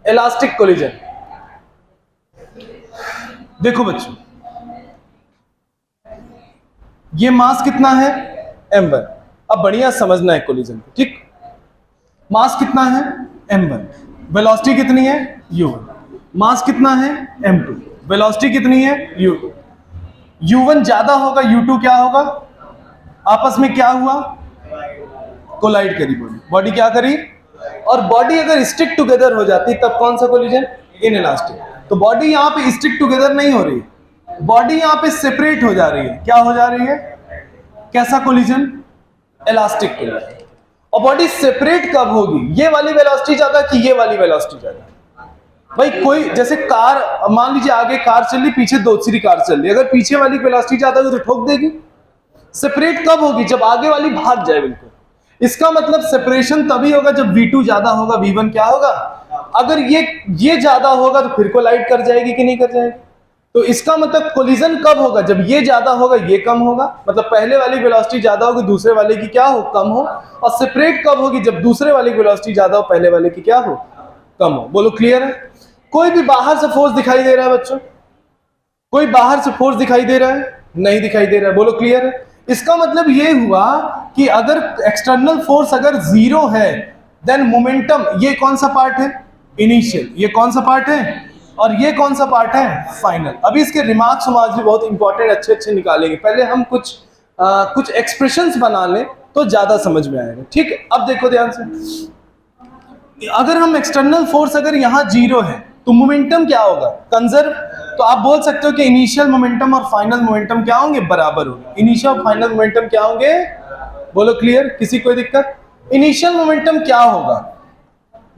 Elastic collision. देखो बच्चों, ये मास कितना है m1। अब बढ़िया समझना है कोलिजन को, ठीक। मास कितना है m1, वेलोसिटी कितनी है u1। मास कितना है m2, वेलोसिटी कितनी है u2। u1 ज्यादा होगा, u2 क्या होगा, आपस में क्या हुआ, कोलाइड करी बॉडी। बॉडी क्या करी, और बॉडी अगर स्टिक टुगेदर हो जाती तब कौन सा कोलिजन, इनइलास्टिक। तो बॉडी यहाँ पे स्टिक टुगेदर नहीं हो रही, बॉडी यहाँ पे सेपरेट हो जा रही है। क्या हो जा रही है, कैसा कोलिजन, इलास्टिक कोलिजन। और बॉडी सेपरेट कब होगी, ये वाली वेलोसिटी ज्यादा कि ये वाली वेलोसिटी ज्यादा। भाई कोई जैसे कार, मान लीजिए आगे कार चल रही, पीछे दूसरी कार चल रही, अगर पीछे वाली वेलोसिटी ज्यादा होगी तो ठोक देगी। सेपरेट कब होगी, जब आगे वाली भाग जाए बिल्कुल। इसका मतलब सेपरेशन तभी होगा जब V2 ज्यादा होगा, V1 क्या होगा, अगर ये ज्यादा होगा तो फिर कोलाइड कर जाएगी कि नहीं कर जाएगी। तो इसका मतलब कोलिजन कब होगा, जब ये ज्यादा होगा ये कम होगा, मतलब पहले वाली वेलोसिटी ज्यादा होगी दूसरे वाले की क्या हो, कम हो। और सेपरेट कब होगी, जब दूसरे वाले की वेलोसिटी ज्यादा हो पहले वाले की क्या हो, कम हो। बोलो क्लियर है। कोई भी बाहर से फोर्स दिखाई दे रहा है बच्चों, कोई बाहर से फोर्स दिखाई दे रहा है, नहीं दिखाई दे रहा है। बोलो क्लियर है। इसका मतलब ये हुआ कि अगर एक्सटर्नल फोर्स अगर जीरो है देन मोमेंटम, ये कौन सा पार्ट है, इनिशियल, ये कौन सा पार्ट है, और ये कौन सा पार्ट है, फाइनल। अभी इसके रिमार्क्स भी बहुत इंपॉर्टेंट अच्छे अच्छे निकालेंगे, पहले हम कुछ एक्सप्रेशंस बना लें तो ज्यादा समझ में आएगा, ठीक है। अब देखो ध्यान से, अगर हम एक्सटर्नल फोर्स अगर यहाँ जीरो है तो मोमेंटम क्या होगा, कंजर्व। तो आप बोल सकते हो कि इनिशियल मोमेंटम और फाइनल मोमेंटम क्या होंगे, बराबर होंगे। इनिशियल और फाइनल मोमेंटम क्या होंगे, बोलो क्लियर, किसी कोई दिक्कत। इनिशियल मोमेंटम क्या होगा,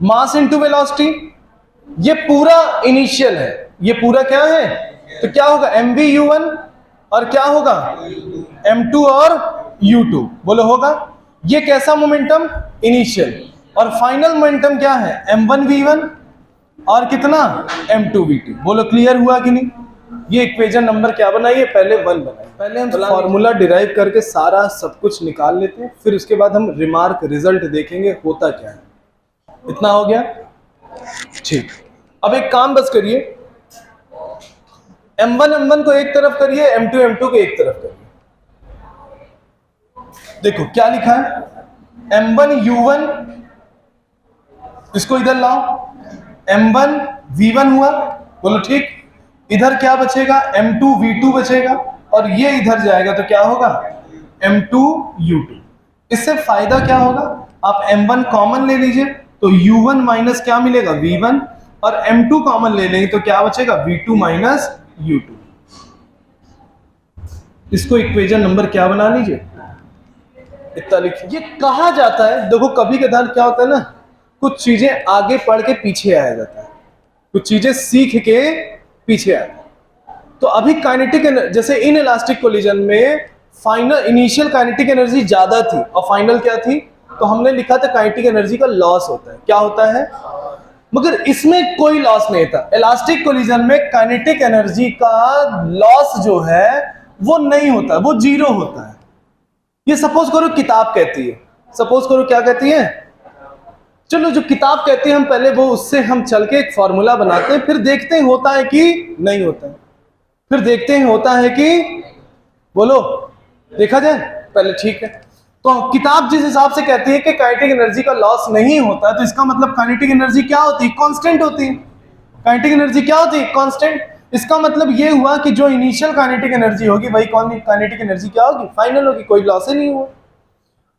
मास इनटू वेलोसिटी, ये पूरा इनिशियल है, ये पूरा क्या है, तो क्या होगा mv(u1) और क्या होगा m2 और u2। बोलो होगा। ये कैसा मोमेंटम, इनिशियल। और फाइनल मोमेंटम क्या है, m1v1 और कितना m2v2। बोलो क्लियर हुआ कि नहीं। ये इक्वेशन नंबर क्या बनाइए, पहले 1 बनाइए। पहले हम फॉर्मूला डिराइव करके सारा सब कुछ निकाल लेते हैं, फिर उसके बाद हम रिमार्क रिजल्ट देखेंगे होता क्या है। इतना हो गया, ठीक। अब एक काम बस करिए, m1 को एक तरफ करिए, m2 को एक तरफ करिए। देखो क्या लिखा है, m1u1, इसको इधर लाओ, m1v1 हुआ, बोलो ठीक। इधर क्या बचेगा, m2v2 बचेगा, और ये इधर जाएगा तो क्या होगा, m2u2। इससे फायदा क्या होगा, आप m1 कॉमन ले लीजिए तो u1 माइनस क्या मिलेगा, v1, और m2 कॉमन ले लेंगे तो क्या बचेगा, v2 माइनस u2। इसको इक्वेशन नंबर क्या बना लीजिए, इतना लिखिए। ये कहा जाता है, देखो कभी कभार क्या होता है ना, कुछ चीजें आगे पढ़ के पीछे आया जाता है, कुछ चीजें सीख के पीछे आया। तो अभी काइनेटिक, जैसे इन इलास्टिक कोलिजन में फाइनल इनिशियल काइनेटिक एनर्जी ज्यादा थी और फाइनल क्या थी, तो हमने लिखा था काइनेटिक एनर्जी का लॉस होता है। क्या होता है, मगर इसमें कोई लॉस नहीं था। इलास्टिक कोलिजन में काइनेटिक एनर्जी का लॉस जो है वो नहीं होता, वो जीरो होता है। ये सपोज करो किताब कहती है, सपोज करो क्या कहती है, चलो जो किताब कहती है हम पहले वो उससे हम चल के एक फॉर्मूला बनाते हैं, फिर देखते हैं होता है कि नहीं होता है, फिर देखते हैं होता है कि, बोलो देखा जाए पहले, ठीक है। तो किताब जिस हिसाब से कहती है कि काइनेटिक एनर्जी का लॉस नहीं होता, तो इसका मतलब काइनेटिक एनर्जी क्या होती है, कांस्टेंट होती है। काइनेटिक एनर्जी क्या होती है, कांस्टेंट। इसका मतलब ये हुआ कि जो इनिशियल काइनेटिक एनर्जी होगी वही काइनेटिक एनर्जी क्या होगी, फाइनल होगी, कोई लॉस ही नहीं हुआ।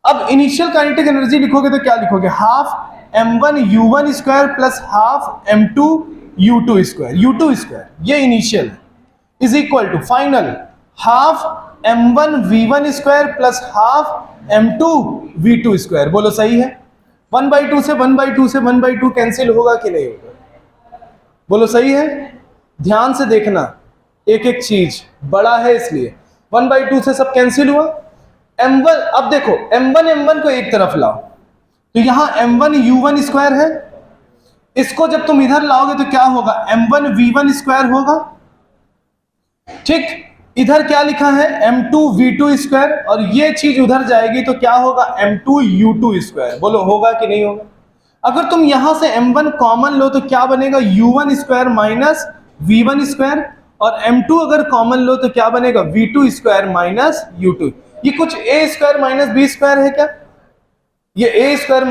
अब इनिशियल काइनेटिक एनर्जी लिखोगे तो क्या लिखोगे, half m1u1 square plus half m2u2 square, u2 square, ये इनिशियल है, is equal to final half m1v1 square plus half m2v2 square. बोलो सही है। 1/2 से 1/2 से 1/2 कैंसिल होगा कि नहीं होगा, बोलो सही है। ध्यान से देखना, एक एक चीज बड़ा है इसलिए 1/2 से सब कैंसिल हुआ। m1, अब देखो m1 को एक तरफ लाओ तो यहां m1u1 स्क्वायर है, इसको जब तुम इधर लाओगे तो क्या होगा, m1v1 स्क्वायर होगा, ठीक। इधर क्या लिखा है, m2v2 स्क्वायर, और ये चीज उधर जाएगी तो क्या होगा, m2u2 स्क्वायर। बोलो होगा कि नहीं होगा। अगर तुम यहां से m1 कॉमन लो तो क्या बनेगा, u1 square minus v1 square, और m2 अगर कॉमन लो तो क्या बनेगा, v2 स्क्वायर माइनस u2। ये कुछ a square minus b square है क्या, ये a square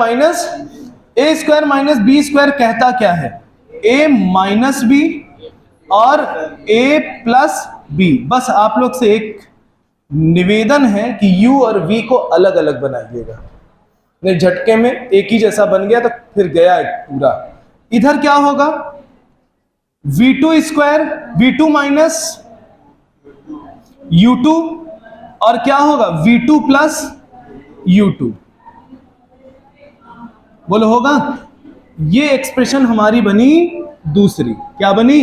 minus b square कहता क्या है, a माइनस b और a प्लस b। बस आप लोग से एक निवेदन है कि u और v को अलग अलग बनाइएगा, नहीं झटके में एक ही जैसा बन गया तो फिर गया पूरा। इधर क्या होगा, v2 square, v2 minus u2, और क्या होगा v2 प्लस u2, बोलो होगा। ये एक्सप्रेशन हमारी बनी दूसरी, क्या बनी,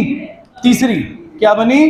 तीसरी क्या बनी,